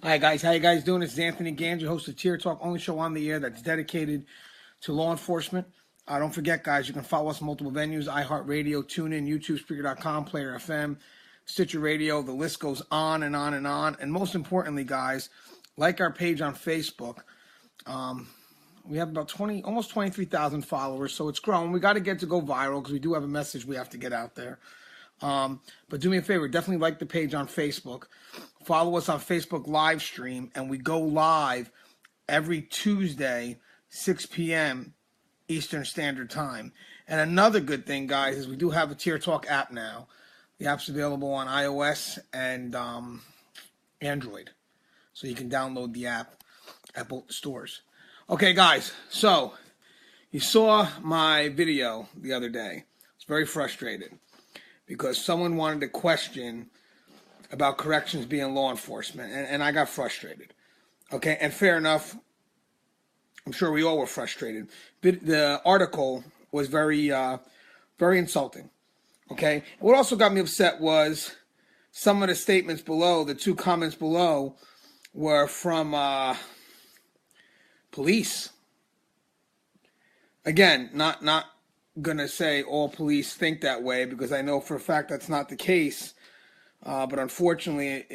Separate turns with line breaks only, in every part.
All right, guys. How you guys doing? This is Anthony Gange, host of Tier Talk, only show on the air that's dedicated to law enforcement. Don't forget, guys, you can follow us on multiple venues: iHeartRadio, TuneIn, YouTube, Spreaker.com, Player FM, Stitcher Radio. The list goes on and on and on. And most importantly, guys, like our page on Facebook. We have about almost 23,000 followers, so it's growing. We got to get to go viral because we do have a message we have to get out there. But do me a favor, definitely like the page on Facebook. Follow us on Facebook live stream, and we go live every Tuesday, 6 p.m. Eastern Standard Time. And another good thing, guys, is we do have a Tier Talk app now. The app's available on iOS and Android. So you can download the app at both the stores. Okay, guys, so you saw my video the other day. I was very frustrated because someone wanted to question about corrections being law enforcement, and I got frustrated. Okay, and fair enough. I'm sure we all were frustrated. But the article was very insulting. Okay, what also got me upset was some of the statements below. The two comments below were from police. Again, not gonna say all police think that way, because I know for a fact that's not the case. But unfortunately,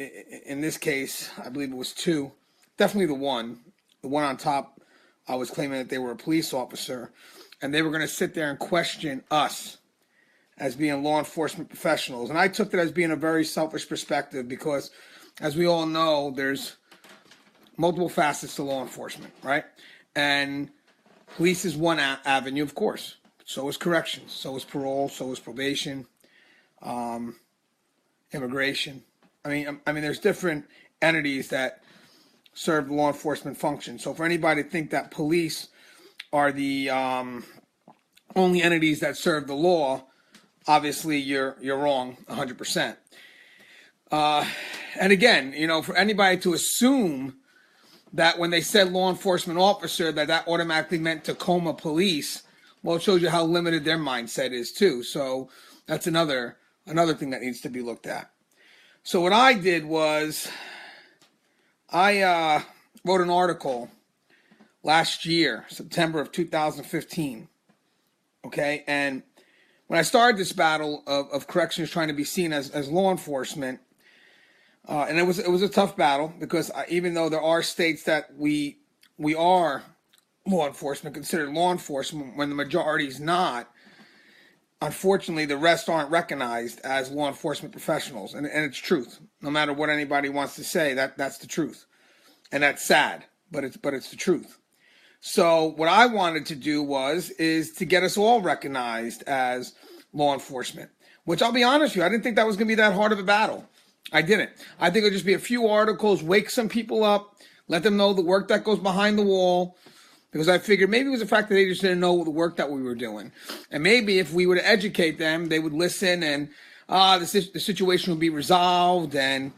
in this case, I believe it was two. Definitely the one on top. I was claiming that they were a police officer, and they were going to sit there and question us as being law enforcement professionals. And I took it as being a very selfish perspective because, as we all know, there's multiple facets to law enforcement, right? And police is one avenue, of course. So is corrections. So is parole. So is probation. Immigration. I mean, there's different entities that serve the law enforcement function. So for anybody to think that police are the only entities that serve the law, obviously you're wrong 100%. And again, for anybody to assume that when they said law enforcement officer, that automatically meant Tacoma police, well, it shows you how limited their mindset is too. So that's another thing that needs to be looked at. So what I did was I wrote an article last year, September of 2015. Okay, and when I started this battle of corrections trying to be seen as law enforcement, and it was a tough battle because even though there are states that we are law enforcement, considered law enforcement, when the majority is not, unfortunately, the rest aren't recognized as law enforcement professionals. And it's truth. No matter what anybody wants to say, that's the truth. And that's sad, but it's the truth. So what I wanted to do is to get us all recognized as law enforcement, which I'll be honest with you, I didn't think that was going to be that hard of a battle. I didn't. I think it'll just be a few articles, wake some people up, let them know the work that goes behind the wall. Because I figured maybe it was the fact that they just didn't know the work that we were doing. And maybe if we were to educate them, they would listen, and the situation would be resolved, and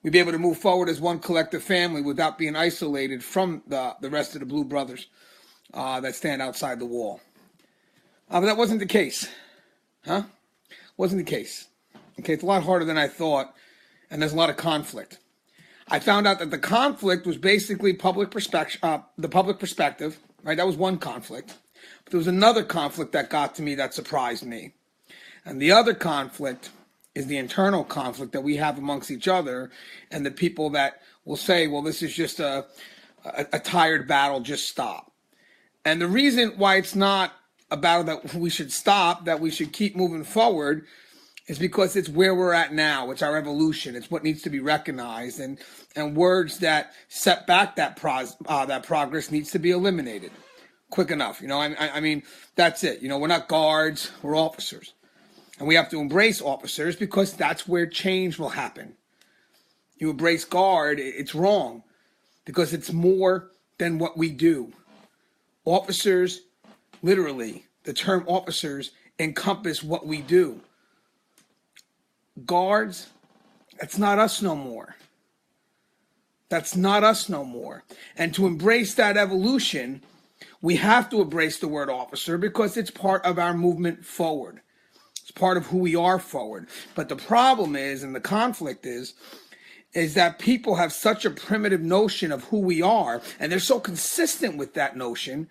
we'd be able to move forward as one collective family without being isolated from the rest of the Blue Brothers that stand outside the wall. But that wasn't the case. Wasn't the case. Okay, it's a lot harder than I thought, and there's a lot of conflict. I found out that the conflict was basically the public perspective, right? That was one conflict. But there was another conflict that got to me that surprised me. And the other conflict is the internal conflict that we have amongst each other and the people that will say, well, this is just a tired battle, just stop. And the reason why it's not a battle that we should stop, that we should keep moving forward, is because it's where we're at now. It's our evolution. It's what needs to be recognized, and words that set back that progress needs to be eliminated quick enough. I mean, that's it. We're not guards. We're officers, and we have to embrace officers because that's where change will happen. You embrace guard, it's wrong because it's more than what we do. Officers, literally, the term officers encompass what we do. Guards, that's not us no more. That's not us no more. And to embrace that evolution, we have to embrace the word officer because it's part of our movement forward. It's part of who we are forward. But the problem is, and the conflict is is that people have such a primitive notion of who we are, and they're so consistent with that notion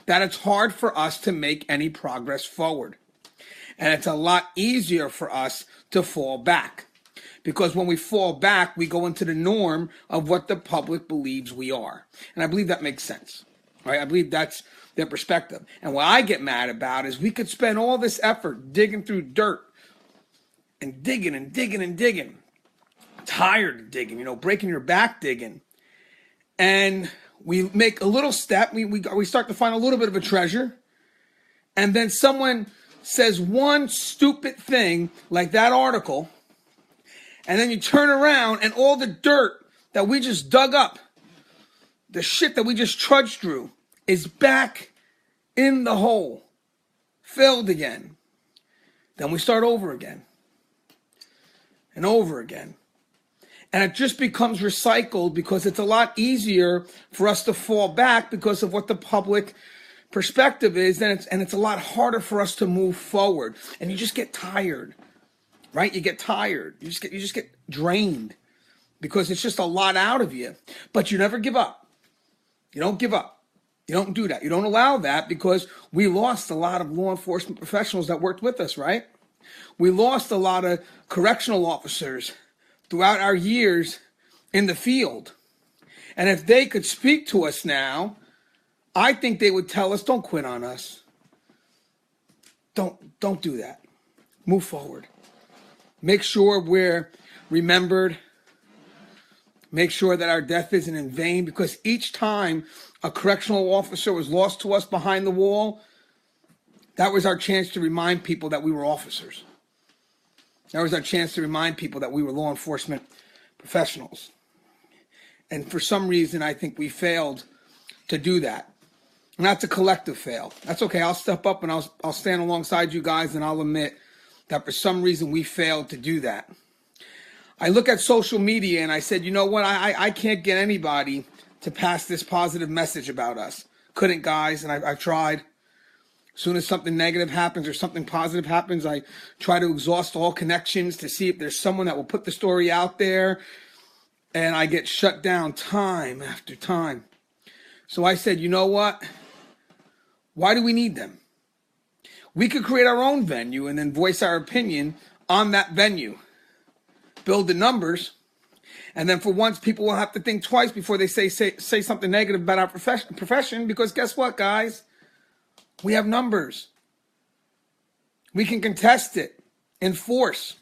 that it's hard for us to make any progress forward. And it's a lot easier for us to fall back. Because when we fall back, we go into the norm of what the public believes we are. And I believe that makes sense, right? I believe that's their perspective. And what I get mad about is we could spend all this effort digging through dirt and digging and digging and digging. Tired of digging, breaking your back digging. And we make a little step. We start to find a little bit of a treasure. And then someone says one stupid thing like that article. And then you turn around and all the dirt that we just dug up, the shit that we just trudged through, is back in the hole, filled again. Then we start over again and over again. And it just becomes recycled because it's a lot easier for us to fall back because of what the public perspective is. And it's a lot harder for us to move forward. And you just get tired, right? You get tired. You just get drained because it's just a lot out of you. But you never give up. You don't give up. You don't do that. You don't allow that because we lost a lot of law enforcement professionals that worked with us, right? We lost a lot of correctional officers throughout our years in the field. And if they could speak to us now, I think they would tell us, don't quit on us. Don't do that. Move forward. Make sure we're remembered. Make sure that our death isn't in vain, because each time a correctional officer was lost to us behind the wall, that was our chance to remind people that we were officers. That was our chance to remind people that we were law enforcement professionals. And for some reason, I think we failed to do that. And that's a collective fail. That's okay. I'll step up and I'll stand alongside you guys, and I'll admit that for some reason we failed to do that. I look at social media and I said, you know what? I can't get anybody to pass this positive message about us. Couldn't, guys, and I've tried. As soon as something negative happens or something positive happens, I try to exhaust all connections to see if there's someone that will put the story out there, and I get shut down time after time. So I said, you know what? Why do we need them? We could create our own venue and then voice our opinion on that venue. Build the numbers, and then for once, people will have to think twice before they say something negative about our profession, because guess what, guys? We have numbers. We can contest it, enforce.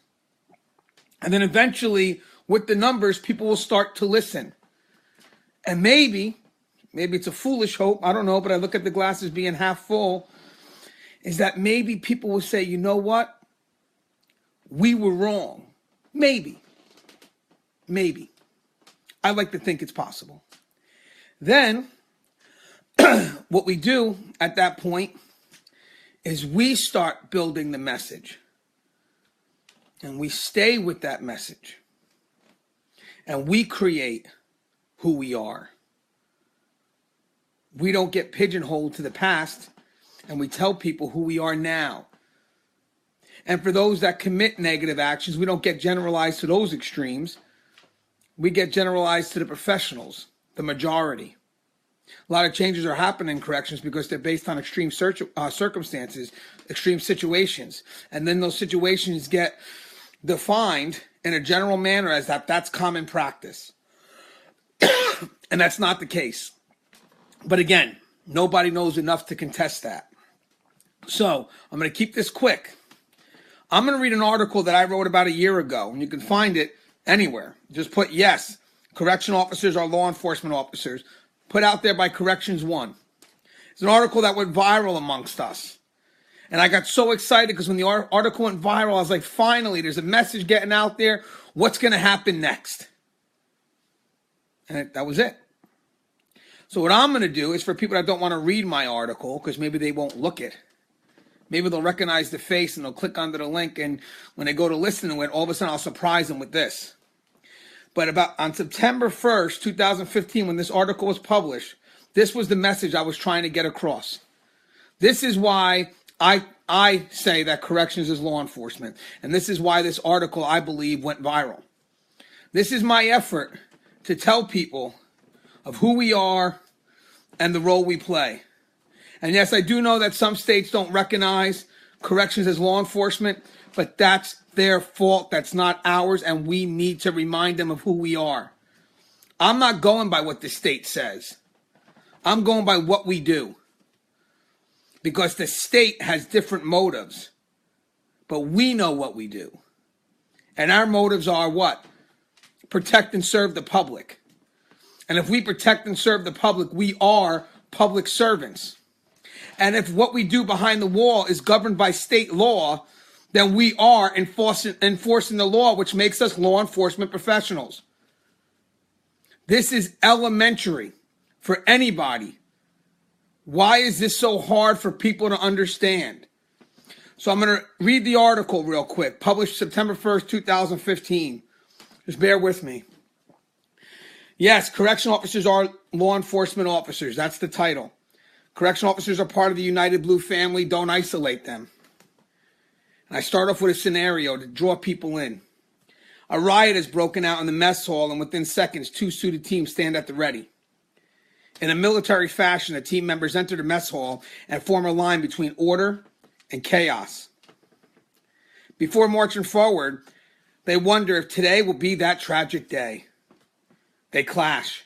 And then eventually, with the numbers, people will start to listen. And maybe it's a foolish hope, I don't know, but I look at the glasses being half full, is that maybe people will say, you know what? We were wrong. Maybe. I like to think it's possible. Then, what we do at that point is we start building the message. And we stay with that message. And we create who we are. We don't get pigeonholed to the past, and we tell people who we are now. And for those that commit negative actions, we don't get generalized to those extremes. We get generalized to the professionals, the majority. A lot of changes are happening in corrections because they're based on extreme circumstances, extreme situations. And then those situations get defined in a general manner as that's common practice. And that's not the case. But again, nobody knows enough to contest that. So I'm going to keep this quick. I'm going to read an article that I wrote about a year ago, and you can find it anywhere. Just put, yes, correction officers are law enforcement officers, put out there by Corrections One. It's an article that went viral amongst us. And I got so excited because when the article went viral, I was like, finally, there's a message getting out there. What's going to happen next? And that was it. So what I'm going to do is, for people that don't want to read my article, because maybe they won't look it, maybe they'll recognize the face and they'll click onto the link, and when they go to listen to it, all of a sudden I'll surprise them with this. But on September 1st, 2015, when this article was published, this was the message I was trying to get across. This is why I say that corrections is law enforcement. And this is why this article, I believe, went viral. This is my effort to tell people of who we are and the role we play. And yes, I do know that some states don't recognize corrections as law enforcement, but that's their fault. That's not ours, and we need to remind them of who we are. I'm not going by what the state says. I'm going by what we do. Because the state has different motives, but we know what we do. And our motives are what? Protect and serve the public. And if we protect and serve the public, we are public servants. And if what we do behind the wall is governed by state law, then we are enforcing the law, which makes us law enforcement professionals. This is elementary for anybody. Why is this so hard for people to understand? So I'm going to read the article real quick, published September 1st, 2015. Just bear with me. Yes, correctional officers are law enforcement officers. That's the title. Correctional officers are part of the United Blue family. Don't isolate them. And I start off with a scenario to draw people in. A riot has broken out in the mess hall, and within seconds, 2 suited teams stand at the ready. In a military fashion, the team members enter the mess hall and form a line between order and chaos. Before marching forward, they wonder if today will be that tragic day. They clash.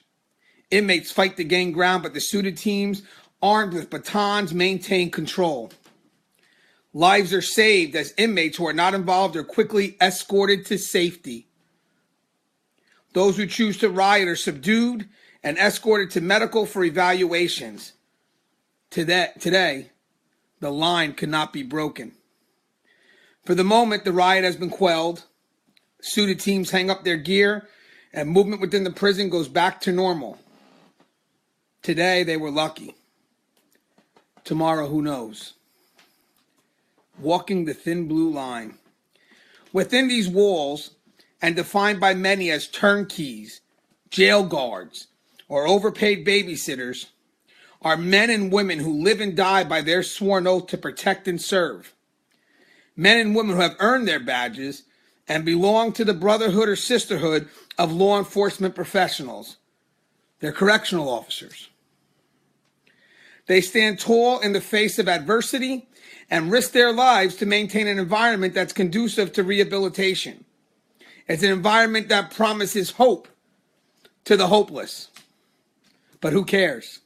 Inmates fight to gain ground, but the suited teams, armed with batons, maintain control. Lives are saved as inmates who are not involved are quickly escorted to safety. Those who choose to riot are subdued and escorted to medical for evaluations. Today, the line cannot be broken. For the moment, the riot has been quelled. Suited teams hang up their gear, and movement within the prison goes back to normal. Today, they were lucky. Tomorrow, who knows? Walking the thin blue line. Within these walls, and defined by many as turnkeys, jail guards, or overpaid babysitters, are men and women who live and die by their sworn oath to protect and serve. Men and women who have earned their badges and belong to the brotherhood or sisterhood of law enforcement professionals. They're correctional officers. They stand tall in the face of adversity and risk their lives to maintain an environment that's conducive to rehabilitation. It's an environment that promises hope to the hopeless. But who cares?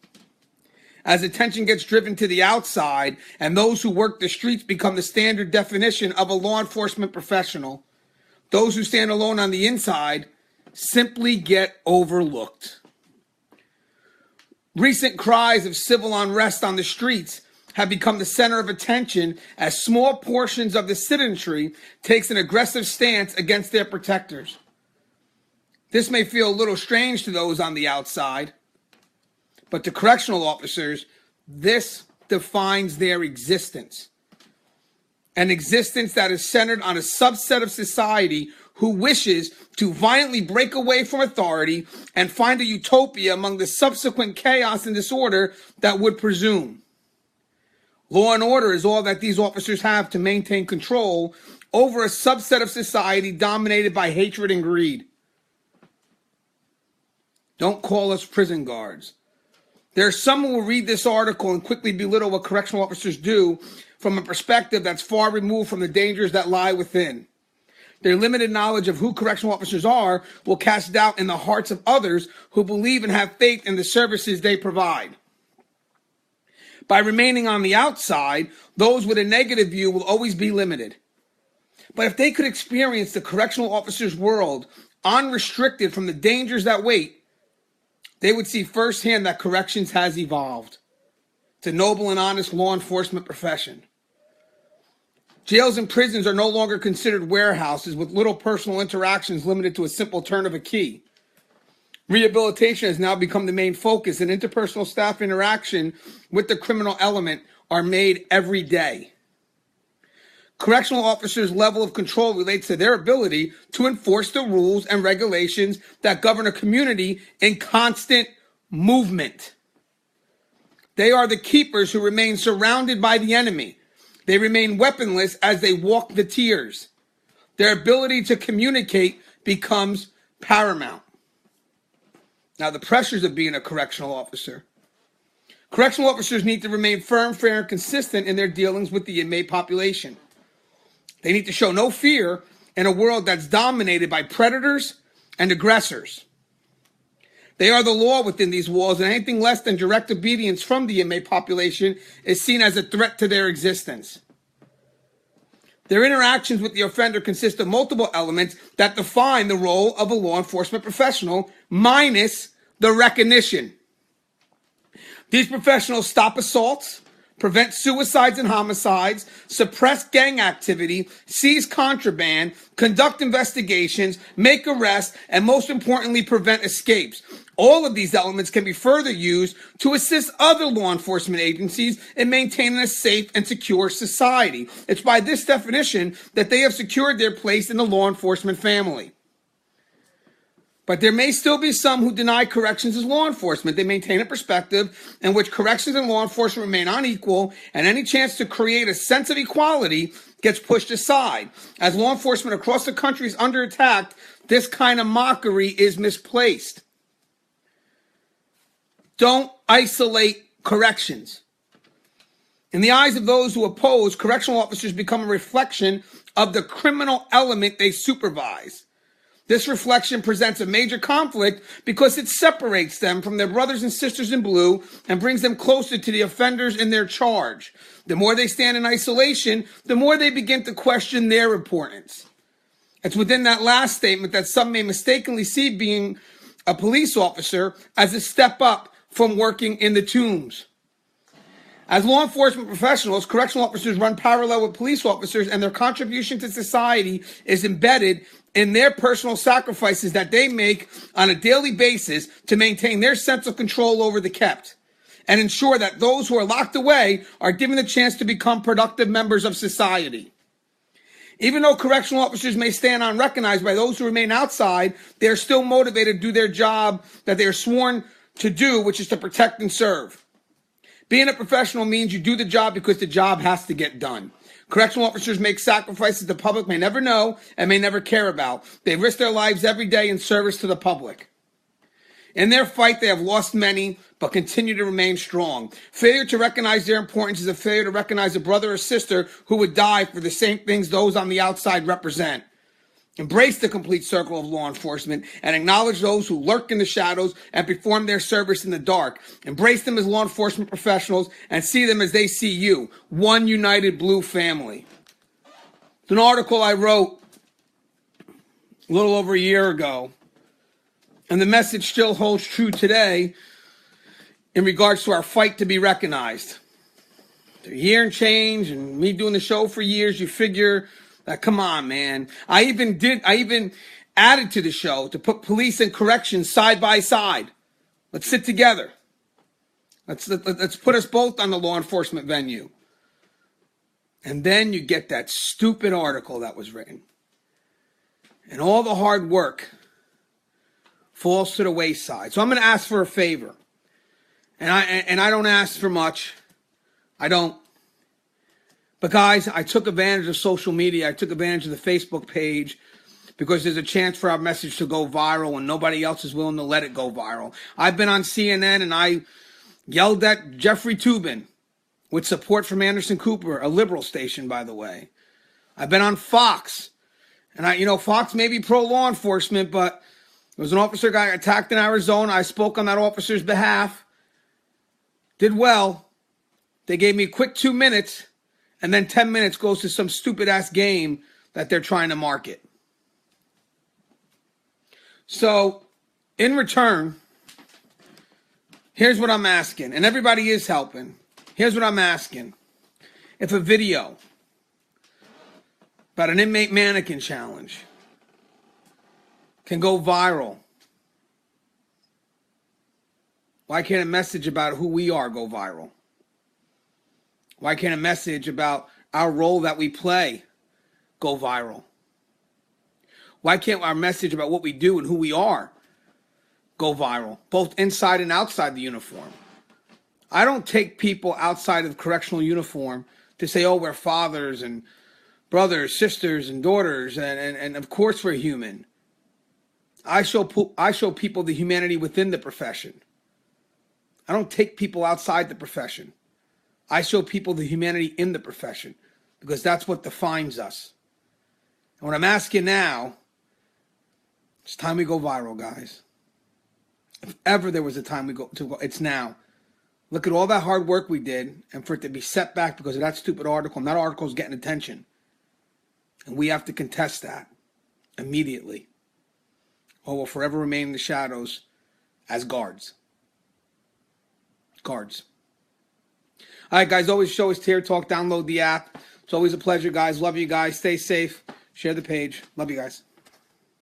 As attention gets driven to the outside and those who work the streets become the standard definition of a law enforcement professional, those who stand alone on the inside simply get overlooked. Recent cries of civil unrest on the streets have become the center of attention as small portions of the citizenry takes an aggressive stance against their protectors. This may feel a little strange to those on the outside, but to correctional officers, this defines their existence. An existence that is centered on a subset of society who wishes to violently break away from authority and find a utopia among the subsequent chaos and disorder that would presume. Law and order is all that these officers have to maintain control over a subset of society dominated by hatred and greed. Don't call us prison guards. There are some who will read this article and quickly belittle what correctional officers do from a perspective that's far removed from the dangers that lie within. Their limited knowledge of who correctional officers are will cast doubt in the hearts of others who believe and have faith in the services they provide. By remaining on the outside, those with a negative view will always be limited. But if they could experience the correctional officer's world unrestricted from the dangers that wait, they would see firsthand that corrections has evolved. It's a noble and honest law enforcement profession. Jails and prisons are no longer considered warehouses with little personal interactions limited to a simple turn of a key. Rehabilitation has now become the main focus, and interpersonal staff interaction with the criminal element are made every day. Correctional officers' level of control relates to their ability to enforce the rules and regulations that govern a community in constant movement. They are the keepers who remain surrounded by the enemy. They remain weaponless as they walk the tiers. Their ability to communicate becomes paramount. Now, the pressures of being a correctional officer. Correctional officers need to remain firm, fair, and consistent in their dealings with the inmate population. They need to show no fear in a world that's dominated by predators and aggressors. They are the law within these walls, and anything less than direct obedience from the inmate population is seen as a threat to their existence. Their interactions with the offender consist of multiple elements that define the role of a law enforcement professional, minus the recognition. These professionals stop assaults, prevent suicides and homicides, suppress gang activity, seize contraband, conduct investigations, make arrests, and most importantly, prevent escapes. All of these elements can be further used to assist other law enforcement agencies in maintaining a safe and secure society. It's by this definition that they have secured their place in the law enforcement family. But there may still be some who deny corrections as law enforcement. They maintain a perspective in which corrections and law enforcement remain unequal, and any chance to create a sense of equality gets pushed aside. As law enforcement across the country is under attack, this kind of mockery is misplaced. Don't isolate corrections. In the eyes of those who oppose, correctional officers become a reflection of the criminal element they supervise. This reflection presents a major conflict because it separates them from their brothers and sisters in blue and brings them closer to the offenders in their charge. The more they stand in isolation, the more they begin to question their importance. It's within that last statement that some may mistakenly see being a police officer as a step up from working in the tombs. As law enforcement professionals, correctional officers run parallel with police officers, and their contribution to society is embedded in their personal sacrifices that they make on a daily basis to maintain their sense of control over the kept and ensure that those who are locked away are given the chance to become productive members of society. Even though correctional officers may stand unrecognized by those who remain outside, they are still motivated to do their job that they are sworn to do, which is to protect and serve. Being a professional means you do the job because the job has to get done. Correctional officers make sacrifices the public may never know and may never care about. They risk their lives every day in service to the public. In their fight, they have lost many, but continue to remain strong. Failure to recognize their importance is a failure to recognize a brother or sister who would die for the same things those on the outside represent. Embrace the complete circle of law enforcement and acknowledge those who lurk in the shadows and perform their service in the dark. Embrace them as law enforcement professionals and see them as they see you, one united blue family. It's an article I wrote a little over a year ago, and the message still holds true today in regards to our fight to be recognized. A year and change, and me doing the show for years, you figure, come on, man. I even added to the show to put police and corrections side by side. Let's sit together. Let's put us both on the law enforcement venue. And then you get that stupid article that was written. And all the hard work falls to the wayside. So I'm going to ask for a favor. And I don't ask for much. I don't. But guys, I took advantage of social media. I took advantage of the Facebook page because there's a chance for our message to go viral and nobody else is willing to let it go viral. I've been on CNN and I yelled at Jeffrey Toobin with support from Anderson Cooper, a liberal station, by the way. I've been on Fox. And Fox may be pro-law enforcement, but there was an officer guy attacked in Arizona. I spoke on that officer's behalf. Did well. They gave me a quick 2 minutes. And then 10 minutes goes to some stupid-ass game that they're trying to market. So, in return, here's what I'm asking. And everybody is helping. Here's what I'm asking. If a video about an inmate mannequin challenge can go viral, why can't a message about who we are go viral? Why can't a message about our role that we play go viral? Why can't our message about what we do and who we are go viral, both inside and outside the uniform? I don't take people outside of the correctional uniform to say, oh, we're fathers and brothers, sisters and daughters, and of course we're human. I show people the humanity within the profession. I don't take people outside the profession. I show people the humanity in the profession because that's what defines us. And what I'm asking now, it's time we go viral, guys. If ever there was a time it's now. Look at all that hard work we did, and for it to be set back because of that stupid article, and that article is getting attention. And we have to contest that immediately, or we'll forever remain in the shadows as guards. Guards. All right, guys, always show us Tier Talk. Download the app. It's always a pleasure, guys. Love you guys. Stay safe. Share the page. Love you guys.